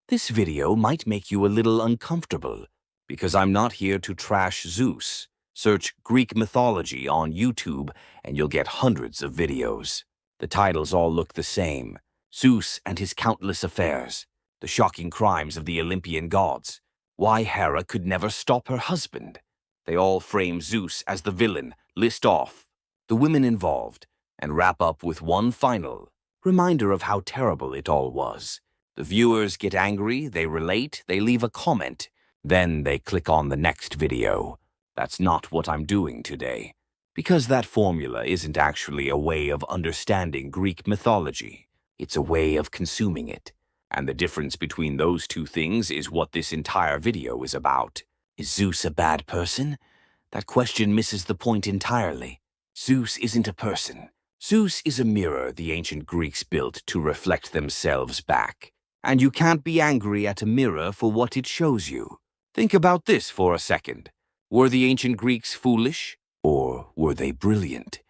This video might make you a little uncomfortable because I'm not here to trash Zeus. Search Greek mythology on YouTube and you'll get hundreds of videos. The titles all look the same: Zeus and his countless affairs, the shocking crimes of the Olympian gods, why Hera could never stop her husband. They all frame Zeus as the villain, list off the women involved, and wrap up with one final reminder of how terrible it all was. The viewers get angry, they relate, they leave a comment, then they click on the next video. That's not what I'm doing today, because that formula isn't actually a way of understanding Greek mythology. It's a way of consuming it. And the difference between those two things is what this entire video is about. Is Zeus a bad person? That question misses the point entirely. Zeus isn't a person. Zeus is a mirror the ancient Greeks built to reflect themselves back. And you can't be angry at a mirror for what it shows you. Think about this for a second. Were the ancient Greeks foolish, or were they brilliant?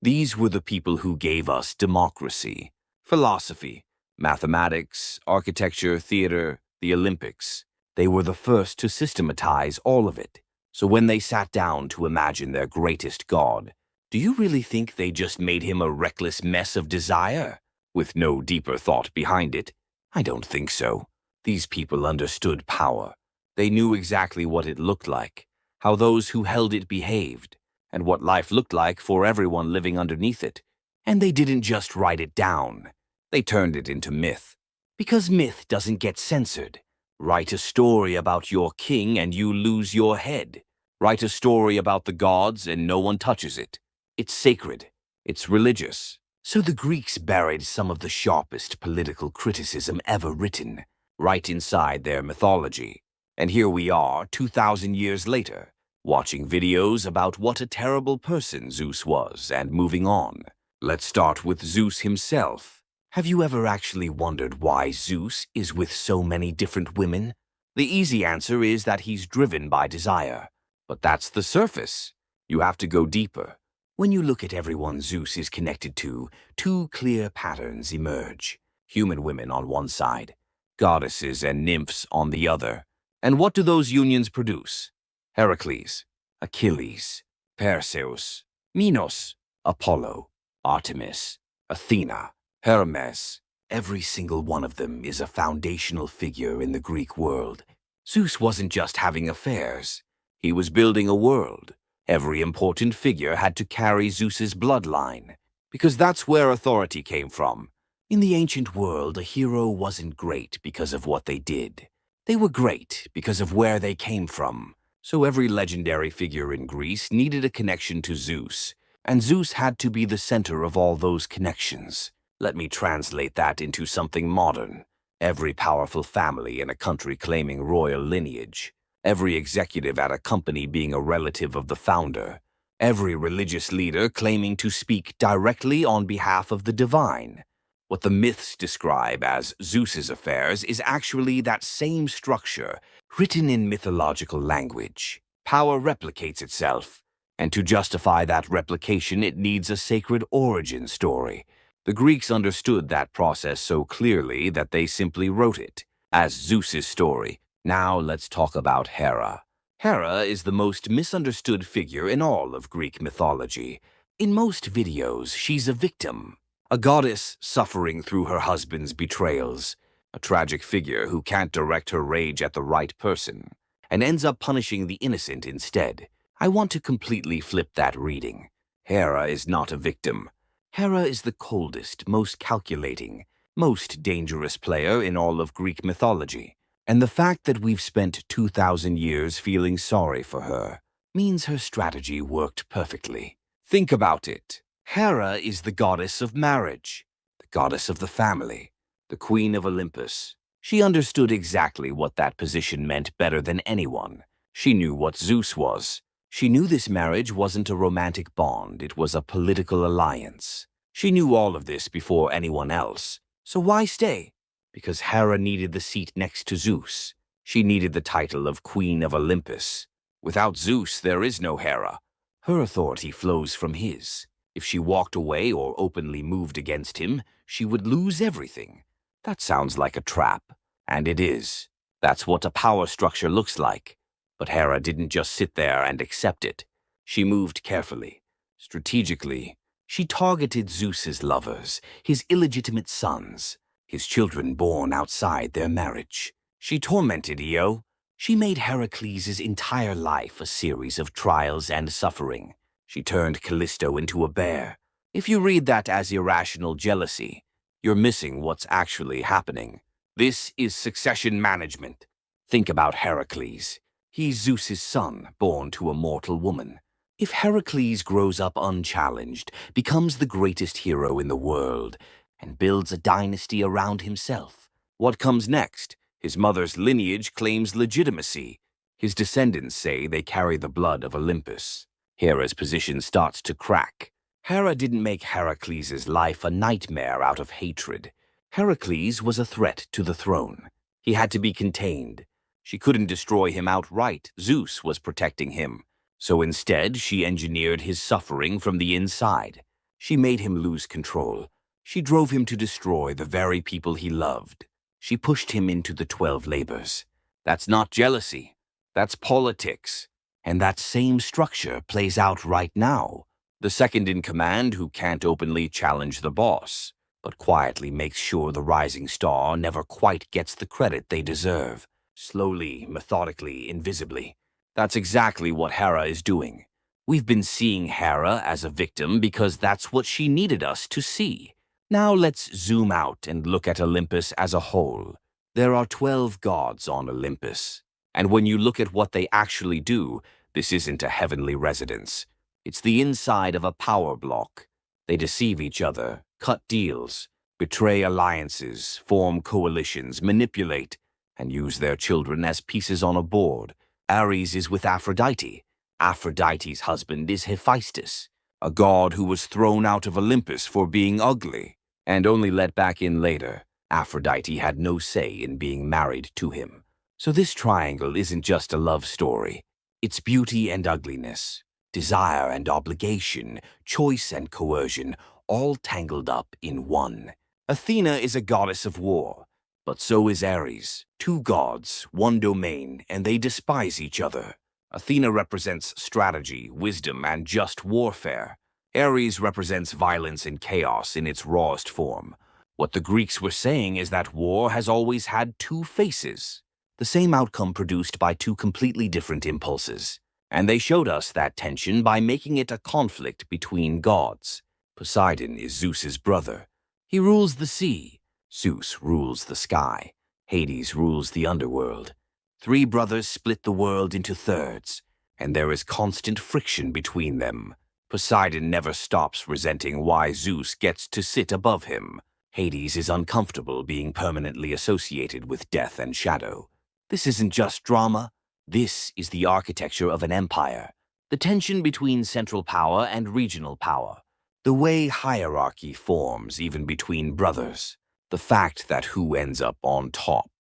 These were the people who gave us democracy, philosophy, mathematics, architecture, theater, the Olympics. They were the first to systematize all of it. So when they sat down to imagine their greatest god, do you really think they just made him a reckless mess of desire, with no deeper thought behind it? I don't think so. These people understood power. They knew exactly what it looked like, how those who held it behaved, and what life looked like for everyone living underneath it. And they didn't just write it down. They turned it into myth. Because myth doesn't get censored. Write a story about your king and you lose your head. Write a story about the gods and no one touches it. It's sacred. It's religious. So the Greeks buried some of the sharpest political criticism ever written right inside their mythology. And here we are, 2,000 years later, watching videos about what a terrible person Zeus was and moving on. Let's start with Zeus himself. Have you ever actually wondered why Zeus is with so many different women? The easy answer is that he's driven by desire. But that's the surface. You have to go deeper. When you look at everyone Zeus is connected to, two clear patterns emerge. Human women on one side, goddesses and nymphs on the other. And what do those unions produce? Heracles, Achilles, Perseus, Minos, Apollo, Artemis, Athena, Hermes. Every single one of them is a foundational figure in the Greek world. Zeus wasn't just having affairs. He was building a world. Every important figure had to carry Zeus's bloodline, because that's where authority came from. In the ancient world, a hero wasn't great because of what they did. They were great because of where they came from. So every legendary figure in Greece needed a connection to Zeus, and Zeus had to be the center of all those connections. Let me translate that into something modern. Every powerful family in a country claiming royal lineage. Every executive at a company being a relative of the founder. Every religious leader claiming to speak directly on behalf of the divine. What the myths describe as Zeus's affairs is actually that same structure, written in mythological language. Power replicates itself, and to justify that replication it needs a sacred origin story. The Greeks understood that process so clearly that they simply wrote it as Zeus's story. Now let's talk about Hera. Hera is the most misunderstood figure in all of Greek mythology. In most videos, she's a victim, a goddess suffering through her husband's betrayals, a tragic figure who can't direct her rage at the right person, and ends up punishing the innocent instead. I want to completely flip that reading. Hera is not a victim. Hera is the coldest, most calculating, most dangerous player in all of Greek mythology. And the fact that we've spent 2,000 years feeling sorry for her means her strategy worked perfectly. Think about it. Hera is the goddess of marriage, the goddess of the family, the queen of Olympus. She understood exactly what that position meant better than anyone. She knew what Zeus was. She knew this marriage wasn't a romantic bond, it was a political alliance. She knew all of this before anyone else. So why stay? Because Hera needed the seat next to Zeus. She needed the title of Queen of Olympus. Without Zeus, there is no Hera. Her authority flows from his. If she walked away or openly moved against him, she would lose everything. That sounds like a trap. And it is. That's what a power structure looks like. But Hera didn't just sit there and accept it. She moved carefully, strategically. She targeted Zeus's lovers, his illegitimate sons, his children born outside their marriage. She tormented Io. She made Heracles' entire life a series of trials and suffering. She turned Callisto into a bear. If you read that as irrational jealousy, you're missing what's actually happening. This is succession management. Think about Heracles. He's Zeus's son, born to a mortal woman. If Heracles grows up unchallenged, becomes the greatest hero in the world, and builds a dynasty around himself, what comes next? His mother's lineage claims legitimacy. His descendants say they carry the blood of Olympus. Hera's position starts to crack. Hera didn't make Heracles' life a nightmare out of hatred. Heracles was a threat to the throne. He had to be contained. She couldn't destroy him outright. Zeus was protecting him. So instead, she engineered his suffering from the inside. She made him lose control. She drove him to destroy the very people he loved. She pushed him into the 12 labors. That's not jealousy. That's politics. And that same structure plays out right now. The second in command who can't openly challenge the boss, but quietly makes sure the rising star never quite gets the credit they deserve. Slowly, methodically, invisibly. That's exactly what Hera is doing. We've been seeing Hera as a victim because that's what she needed us to see. Now let's zoom out and look at Olympus as a whole. There are 12 gods on Olympus. And when you look at what they actually do, this isn't a heavenly residence. It's the inside of a power block. They deceive each other, cut deals, betray alliances, form coalitions, manipulate, and use their children as pieces on a board. Ares is with Aphrodite. Aphrodite's husband is Hephaestus, a god who was thrown out of Olympus for being ugly, and only let back in later. Aphrodite had no say in being married to him. So this triangle isn't just a love story. It's beauty and ugliness, desire and obligation, choice and coercion, all tangled up in one. Athena is a goddess of war, but so is Ares. Two gods, one domain, and they despise each other. Athena represents strategy, wisdom, and just warfare. Ares represents violence and chaos in its rawest form. What the Greeks were saying is that war has always had two faces, the same outcome produced by two completely different impulses. And they showed us that tension by making it a conflict between gods. Poseidon is Zeus's brother. He rules the sea. Zeus rules the sky. Hades rules the underworld. Three brothers split the world into thirds, and there is constant friction between them. Poseidon never stops resenting why Zeus gets to sit above him. Hades is uncomfortable being permanently associated with death and shadow. This isn't just drama. This is the architecture of an empire. The tension between central power and regional power. The way hierarchy forms even between brothers. The fact that who ends up on top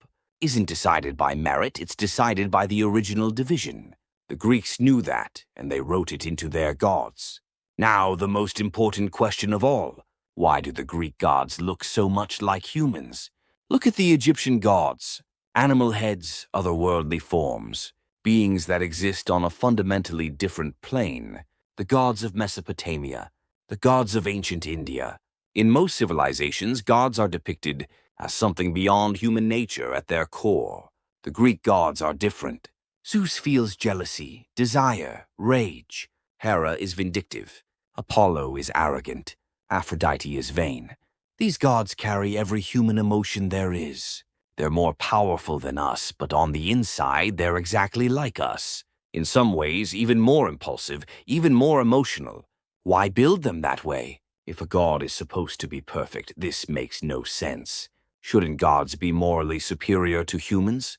isn't decided by merit, it's decided by the original division. The Greeks knew that, and they wrote it into their gods. Now, the most important question of all. Why do the Greek gods look so much like humans? Look at the Egyptian gods. Animal heads, otherworldly forms. Beings that exist on a fundamentally different plane. The gods of Mesopotamia. The gods of ancient India. In most civilizations, gods are depicted as something beyond human nature at their core. The Greek gods are different. Zeus feels jealousy, desire, rage. Hera is vindictive. Apollo is arrogant. Aphrodite is vain. These gods carry every human emotion there is. They're more powerful than us, but on the inside, they're exactly like us. In some ways, even more impulsive, even more emotional. Why build them that way? If a god is supposed to be perfect, this makes no sense. Shouldn't gods be morally superior to humans?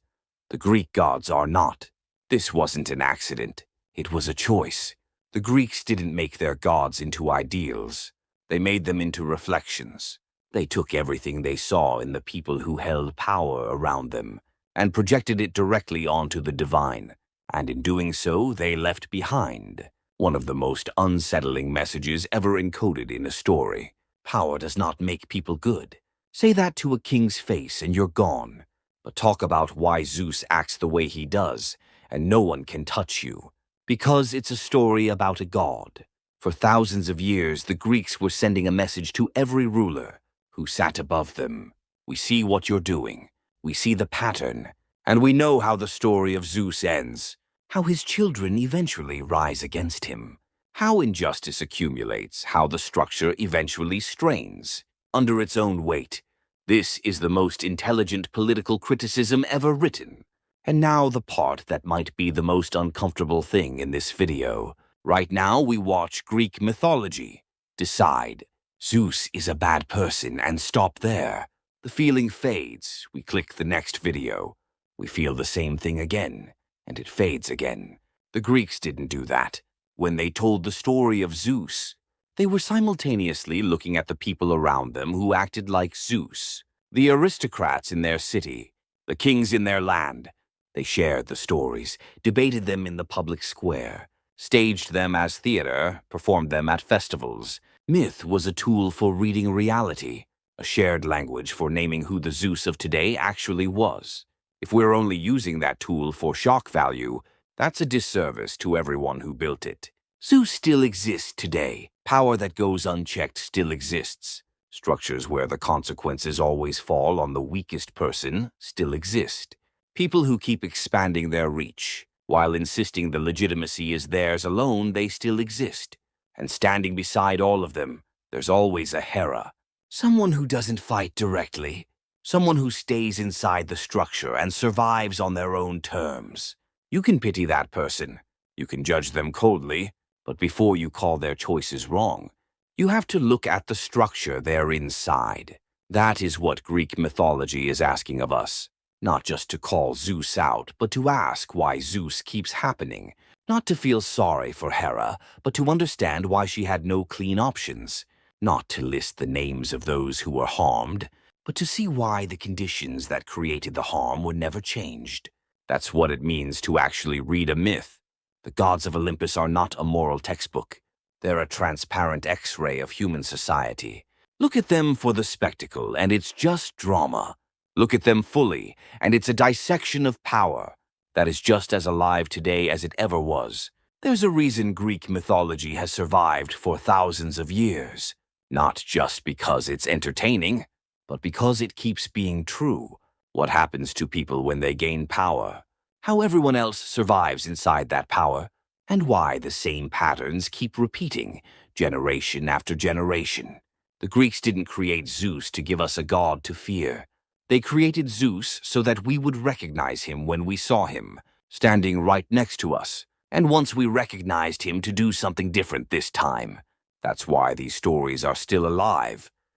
The Greek gods are not. This wasn't an accident. It was a choice. The Greeks didn't make their gods into ideals. They made them into reflections. They took everything they saw in the people who held power around them and projected it directly onto the divine. And in doing so, they left behind one of the most unsettling messages ever encoded in a story. Power does not make people good. Say that to a king's face and you're gone. But talk about why Zeus acts the way he does, and no one can touch you. Because it's a story about a god. For thousands of years, the Greeks were sending a message to every ruler who sat above them. We see what you're doing. We see the pattern. And we know how the story of Zeus ends. How his children eventually rise against him. How injustice accumulates. How the structure eventually strains under its own weight. This is the most intelligent political criticism ever written. And now the part that might be the most uncomfortable thing in this video. Right now we watch Greek mythology. Decide, Zeus is a bad person, and stop there. The feeling fades. We click the next video. We feel the same thing again, and it fades again. The Greeks didn't do that. When they told the story of Zeus, they were simultaneously looking at the people around them who acted like Zeus, the aristocrats in their city, the kings in their land. They shared the stories, debated them in the public square, staged them as theater, performed them at festivals. Myth was a tool for reading reality, a shared language for naming who the Zeus of today actually was. If we're only using that tool for shock value, that's a disservice to everyone who built it. Zeus still exists today. Power that goes unchecked still exists. Structures where the consequences always fall on the weakest person still exist. People who keep expanding their reach, while insisting the legitimacy is theirs alone, they still exist. And standing beside all of them, there's always a Hera. Someone who doesn't fight directly. Someone who stays inside the structure and survives on their own terms. You can pity that person. You can judge them coldly. But before you call their choices wrong, you have to look at the structure they're inside. That is what Greek mythology is asking of us. Not just to call Zeus out, but to ask why Zeus keeps happening. Not to feel sorry for Hera, but to understand why she had no clean options. Not to list the names of those who were harmed, but to see why the conditions that created the harm were never changed. That's what it means to actually read a myth. The gods of Olympus are not a moral textbook. They're a transparent X-ray of human society. Look at them for the spectacle, and it's just drama. Look at them fully, and it's a dissection of power that is just as alive today as it ever was. There's a reason Greek mythology has survived for thousands of years. Not just because it's entertaining, but because it keeps being true. What happens to people when they gain power? How everyone else survives inside that power? And why the same patterns keep repeating, generation after generation. The Greeks didn't create Zeus to give us a god to fear. They created Zeus so that we would recognize him when we saw him, standing right next to us. And once we recognized him, to do something different this time. That's why these stories are still alive.